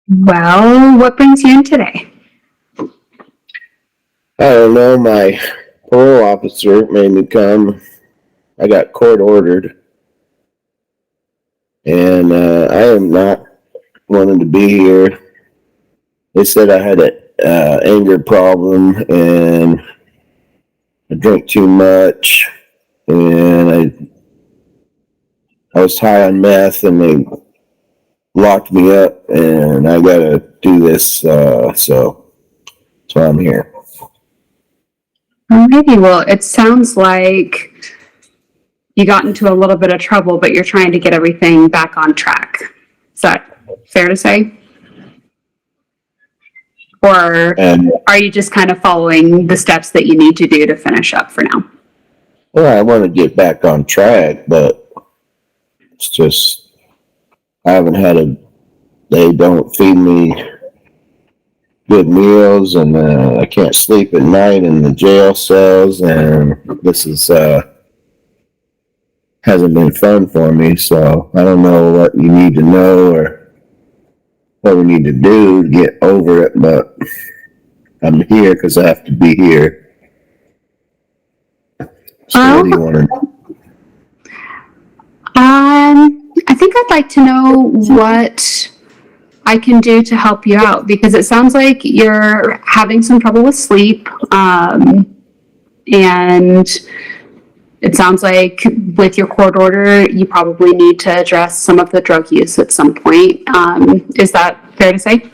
Well, what brings you in today? I don't know. My parole officer made me come. I got court ordered, and I am not wanting to be here. They said I had an anger problem, and I drank too much, and I was high on meth, and they locked me up, and I got to do this. So I'm here. Maybe. Well, it sounds like you got into a little bit of trouble, but you're trying to get everything back on track. Is that fair to say? Or And are you just kind of following the steps that you need to do to finish up for now? well, I want to get back on track, but it's just I haven't had a. They don't feed me good meals, and I can't sleep at night in the jail cells, and this is hasn't been fun for me. So I don't know what you need to know or what we need to do to get over it, but I'm here because I have to be here. So what do you Well, want to know? I think I'd like to know what I can do to help you out because it sounds like you're having some trouble with sleep. And it sounds like with your court order, you probably need to address some of the drug use at some point. Is that fair to say?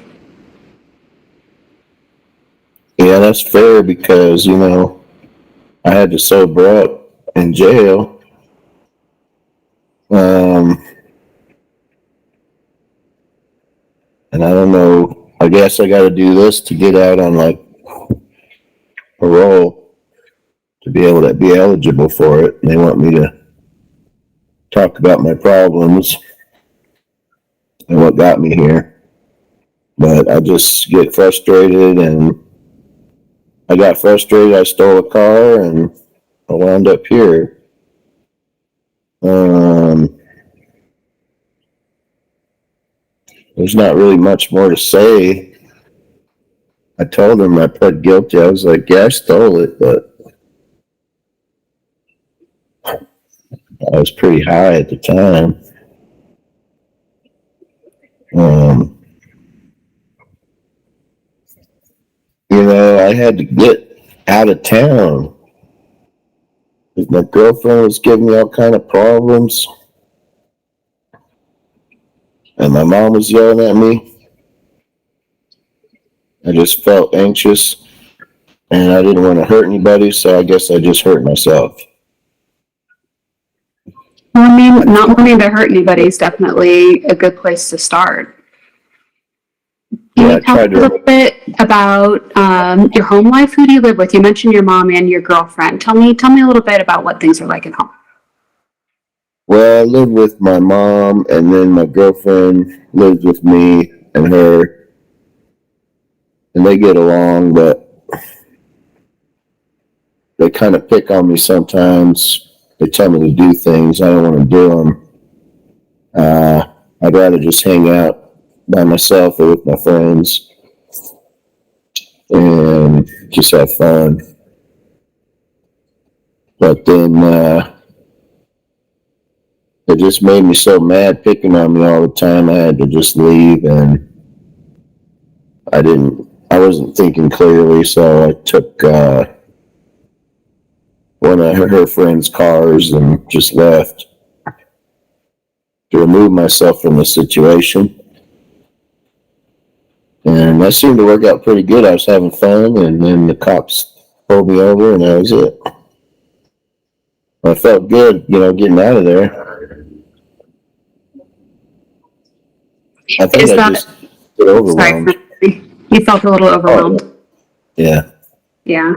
Yeah, that's fair because I had to sober up in jail. And I don't know. I guess I got to do this to get out on like parole to be able to be eligible for it. And they want me to talk about my problems and what got me here. But I just get frustrated, and I got frustrated. I stole a car, and I wound up here. There's not really much more to say. I told him I pled guilty. I was like, yeah, I stole it, but I was pretty high at the time. Um, I had to get out of town. My girlfriend was giving me all kind of problems, and my mom was yelling at me. I just felt anxious, and I didn't want to hurt anybody, so I guess I just hurt myself. Well, I mean, not wanting to hurt anybody is definitely a good place to start. Can Yeah, you I tell me tried a to. little bit about your home life? Who do you live with? You mentioned your mom and your girlfriend. Tell me a little bit about what things are like at home. Well, I lived with my mom, and then my girlfriend lives with me and her, and they get along, but they kind of pick on me sometimes. They tell me to do things. I don't want to do them. I'd rather just hang out by myself or with my friends and just have fun. But then it just made me so mad picking on me all the time. I had to just leave, and I wasn't thinking clearly, so I took one of her friends' cars and just left to remove myself from the situation. And that seemed to work out pretty good. I was having fun, and then the cops pulled me over, and that was it. I felt good, getting out of there. I think Is I that, just get sorry, overwhelmed. you felt a little Oh, overwhelmed? yeah. Yeah.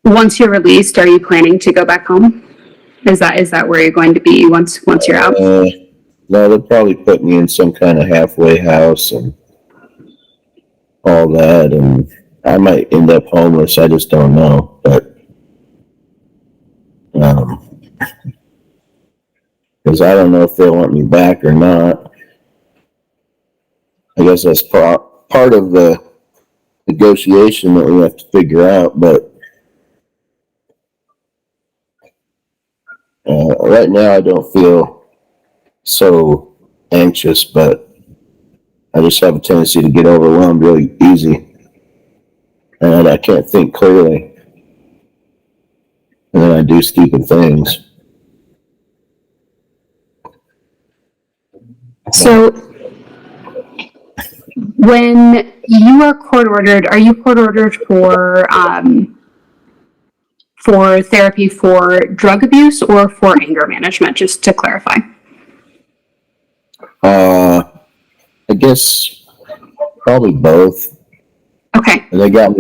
Once you're released, are you planning to go back home? Is that where you're going to be once you're out? Uh, no, they'll probably put me in some kind of halfway house and all that, and I might end up homeless. I just don't know. But because I don't know if they'll want me back or not. I guess that's part of the negotiation that we have to figure out. But right now, I don't feel so anxious, but I just have a tendency to get overwhelmed really easy, and I can't think clearly, and then I do stupid things. So when you are court ordered, are you court ordered for therapy for drug abuse or for anger management, just to clarify? I guess probably both. Okay. And they got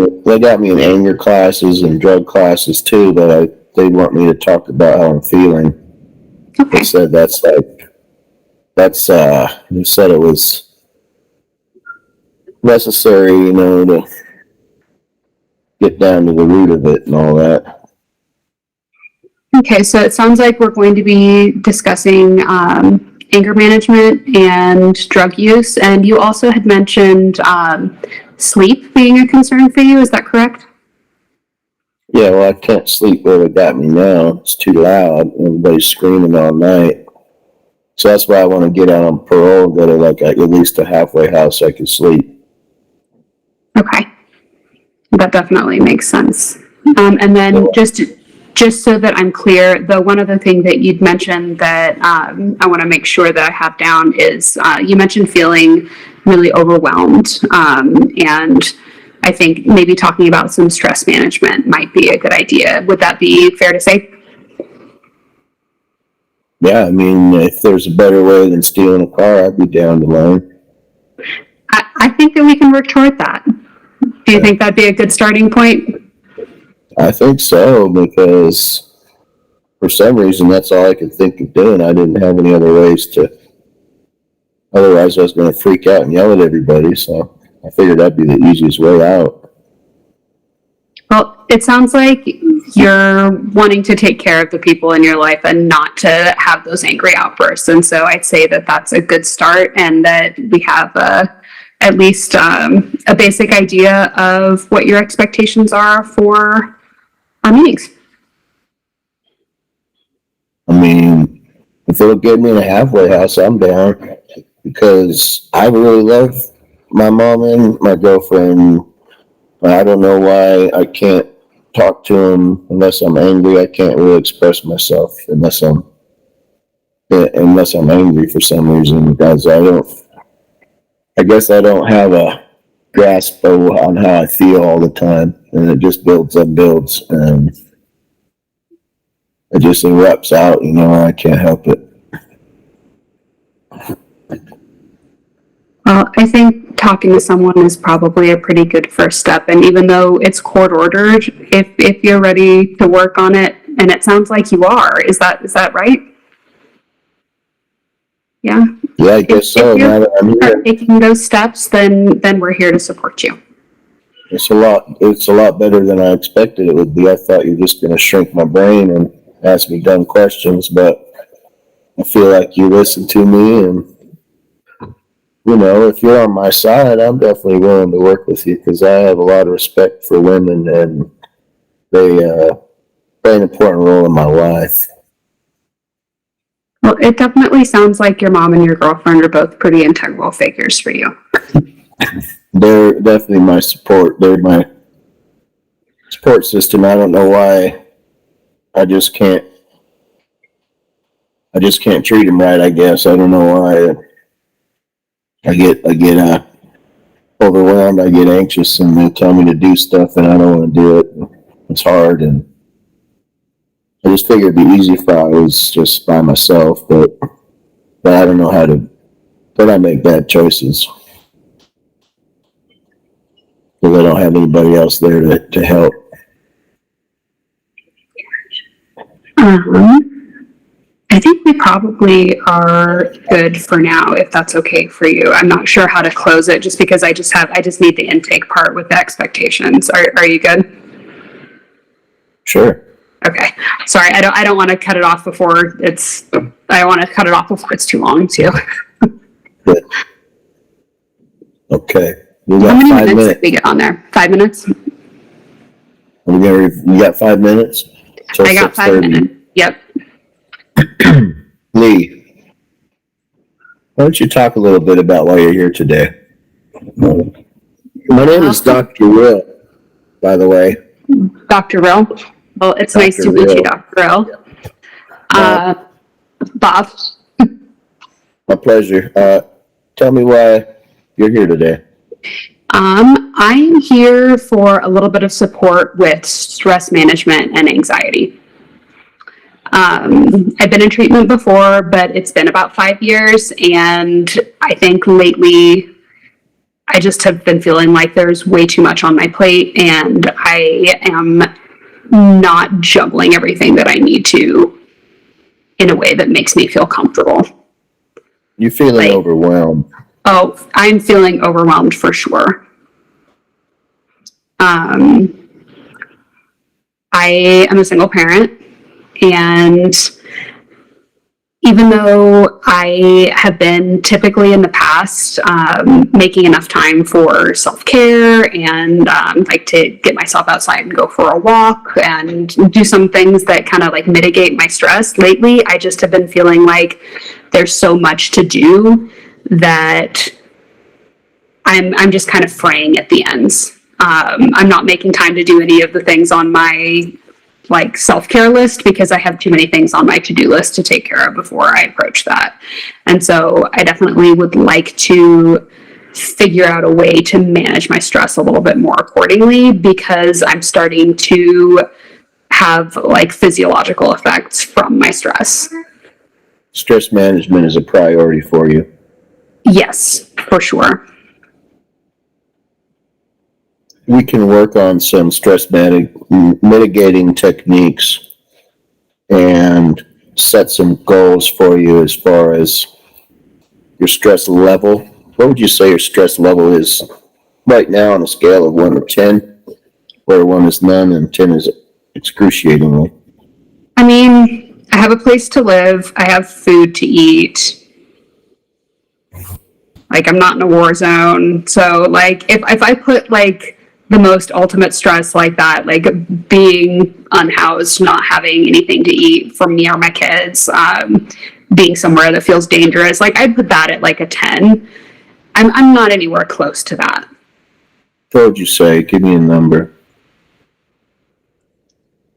me in anger classes and drug classes too, but they want me to talk about how I'm feeling. Okay. They said they said it was necessary, to get down to the root of it and all that. Okay, so it sounds like we're going to be discussing anger management and drug use, and you also had mentioned sleep being a concern for you. Is that correct? Yeah, well, I can't sleep where they got me now. It's too loud. Everybody's screaming all night. So that's why I want to get out on parole, go to like at least a halfway house I can sleep. Okay, that definitely makes sense. And then just so that I'm clear, the one other thing that you'd mentioned that I want to make sure that I have down is you mentioned feeling really overwhelmed, and I think maybe talking about some stress management might be a good idea. Would that be fair to say? Yeah, I mean, if there's a better way than stealing a car, I'd be down to learn. I think that we can work toward that. Do you think that'd be a good starting point? I think so, because for some reason that's all I could think of doing. I didn't have any other ways to. Otherwise, I was going to freak out and yell at everybody. So I figured that'd be the easiest way out. Well, it sounds like you're wanting to take care of the people in your life and not to have those angry outbursts. And so I'd say that that's a good start, and that we have at least a basic idea of what your expectations are for our meetings. I mean, if it'll get me in a halfway house, I'm down, because I really love my mom and my girlfriend. I don't know why I can't talk to them unless I'm angry. I can't really express myself unless I'm angry for some reason, because I guess I don't have a grasp on how I feel all the time, and it just builds and builds, and it just erupts out. I can't help it. Well, I think talking to someone is probably a pretty good first step. And even though it's court ordered, if you're ready to work on it, and it sounds like you are, is that right? Yeah. Yeah, I guess so. Now that I'm here, taking those steps, then we're here to support you. it's a lot better than I expected it would be. I thought you were just going to shrink my brain and ask me dumb questions, but I feel like you listen to me, and if you're on my side, I'm definitely willing to work with you, because I have a lot of respect for women, and they play an important role in my life. Well, it definitely sounds like your mom and your girlfriend are both pretty integral figures for you. They're definitely my support. They're my support system. I don't know why I just can't treat them right, I guess. I don't know why I get overwhelmed. I get anxious, and they tell me to do stuff, and I don't want to do it. It's hard, and I just figured it'd be easy if I was just by myself, but I don't know how to. Then I make bad choices, because I don't have anybody else there to help. I think we probably are good for now, if that's okay for you. I'm not sure how to close it, just because I just need the intake part with the expectations. Are you good? Sure. Okay. Sorry, I don't want to cut it off before it's. I want to cut it off before it's too long too. Good. Okay. We How got many 5 minutes minutes. did we get on there? 5 minutes? We got 5 minutes? Till I got 5 6:30. minutes. Yep. Lee, why don't you talk a little bit about why you're here today? My name is Dr. Rill, by the way. Dr. Rill. Well, it's nice to Dr. meet you, Rill. Dr. Rill. Bob. Bob. My pleasure. Tell me why you're here today. I'm here for a little bit of support with stress management and anxiety. I've been in treatment before, but it's been about 5 years, and I think lately I just have been feeling like there's way too much on my plate, and I am not juggling everything that I need to in a way that makes me feel comfortable. You're feeling overwhelmed. Oh, I'm feeling overwhelmed for sure. I am a single parent, and even though I have been typically in the past making enough time for self-care and like to get myself outside and go for a walk and do some things that kind of like mitigate my stress, lately I just have been feeling like there's so much to do that I'm just kind of fraying at the ends. I'm not making time to do any of the things on my like self-care list because I have too many things on my to-do list to take care of before I approach that. And so I definitely would like to figure out a way to manage my stress a little bit more accordingly, because I'm starting to have like physiological effects from my stress. Stress management is a priority for you. Yes, for sure. We can work on some stress mitigating techniques and set some goals for you as far as your stress level. What would you say your stress level is right now on a scale of 1 to 10, where 1 is none and 10 is excruciatingly? I mean, I have a place to live. I have food to eat. Like, I'm not in a war zone. So, like, if I put, like, the most ultimate stress like that, like being unhoused, not having anything to eat for me or my kids, being somewhere that feels dangerous, like, I'd put that at, like, a 10. I'm not anywhere close to that. What would you say? Give me a number.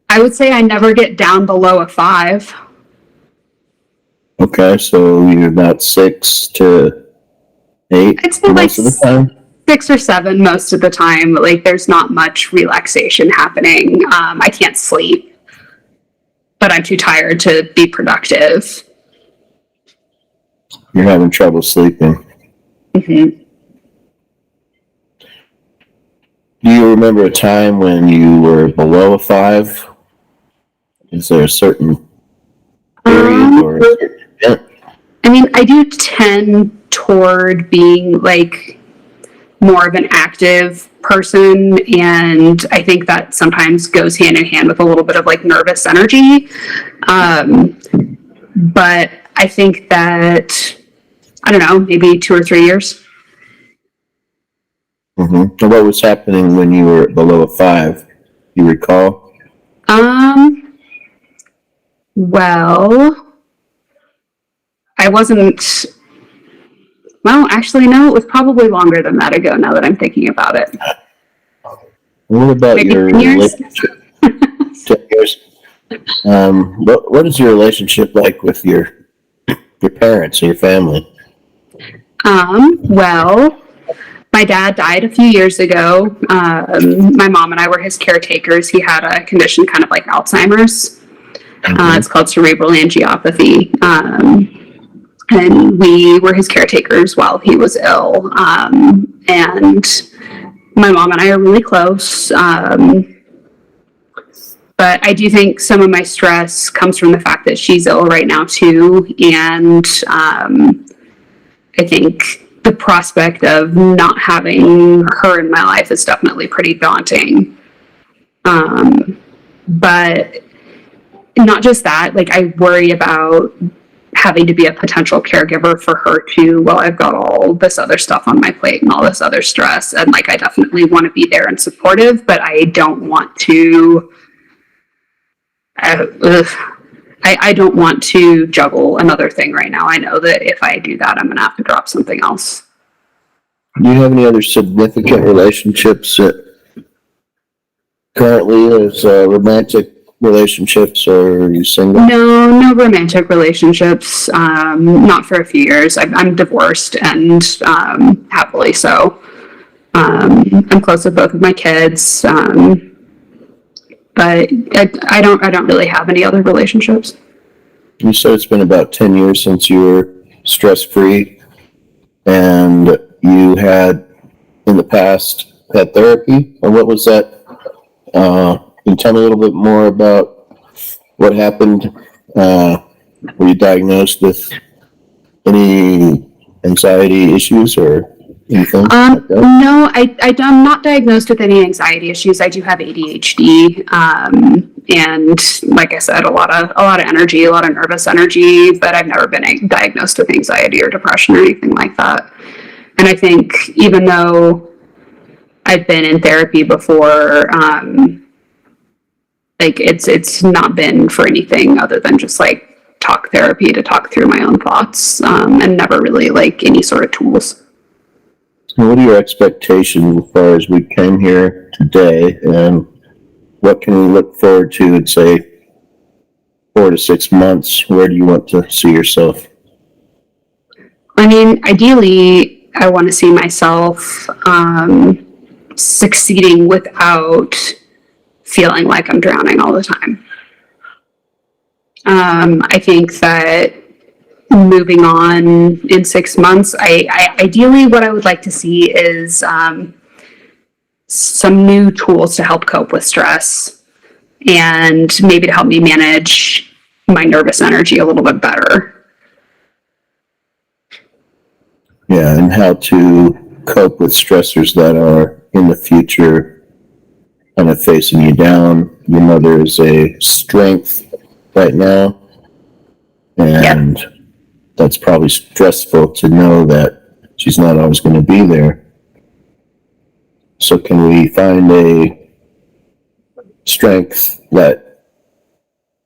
I would say I never get down below a 5. Okay, so you're about 6 to 8 I'd say most like of the time? 6 or 7 most of the time. Like, there's not much relaxation happening. I can't sleep, but I'm too tired to be productive. You're having trouble sleeping. Mm-hmm. Do you remember a time when you were below a 5? Is there a certain period or a certain event? I mean, I do tend toward being like more of an active person, and I think that sometimes goes hand in hand with a little bit of like nervous energy. But I think that, I don't know, maybe 2 or 3 years. Mm-hmm. What was happening when you were below a 5? You recall? Well, I wasn't, well, actually, no, it was probably longer than that ago now that I'm thinking about it. What about Maybe your 10 years? relationship? 10 years. What is your relationship like with your parents and your family? Well, my dad died a few years ago. My mom and I were his caretakers. He had a condition kind of like Alzheimer's. It's called cerebral angiopathy. And we were his caretakers while he was ill. And my mom and I are really close. But I do think some of my stress comes from the fact that she's ill right now too. And I think the prospect of not having her in my life is definitely pretty daunting. But not just that, like, I worry about having to be a potential caregiver for her too, while I've got all this other stuff on my plate and all this other stress. And like, I definitely want to be there and supportive, but I don't want to, I don't want to juggle another thing right now. I know that if I do that, I'm going to have to drop something else. Do you have any other significant relationships that currently as romantic relationships, or are you single? No romantic relationships. Not for a few years. I'm divorced and happily so. I'm close with both of my kids, but I don't really have any other relationships. You said it's been about 10 years since you were stress-free, and you had in the past had therapy, or what was that? Can you tell me a little bit more about what happened? Were you diagnosed with any anxiety issues or anything like that? No, I'm not diagnosed with any anxiety issues. I do have ADHD, and like I said, a lot of energy, a lot of nervous energy, but I've never been diagnosed with anxiety or depression or anything like that. And I think even though I've been in therapy before, like it's not been for anything other than just like talk therapy to talk through my own thoughts, and never really like any sort of tools. What are your expectations as far as we came here today, and what can we look forward to in, say, 4 to 6 months? Where do you want to see yourself? I mean, ideally, I want to see myself succeeding without feeling like I'm drowning all the time. I think that moving on in 6 months, I ideally what I would like to see is some new tools to help cope with stress and maybe to help me manage my nervous energy a little bit better. Yeah, and how to cope with stressors that are in the future kind of facing you down. Your mother is a strength right now, and yep, that's probably stressful to know that she's not always going to be there. So can we find a strength that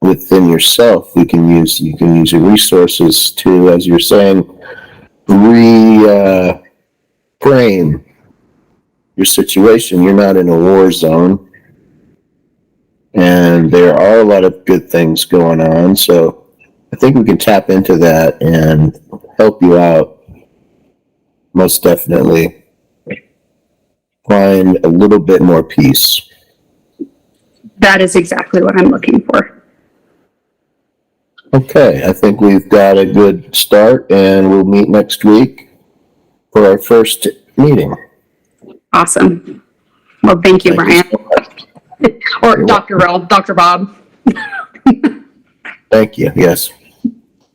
within yourself you can use your resources to, as you're saying, frame your situation. You're not in a war zone, and there are a lot of good things going on, so I think we can tap into that and help you out. Most definitely find a little bit more peace. That is exactly what I'm looking for. Okay, I think we've got a good start, and we'll meet next week for our first meeting. Awesome. Well, thank you, Brian. Or You're Dr. Rill, Dr. Bob. Thank you. Yes.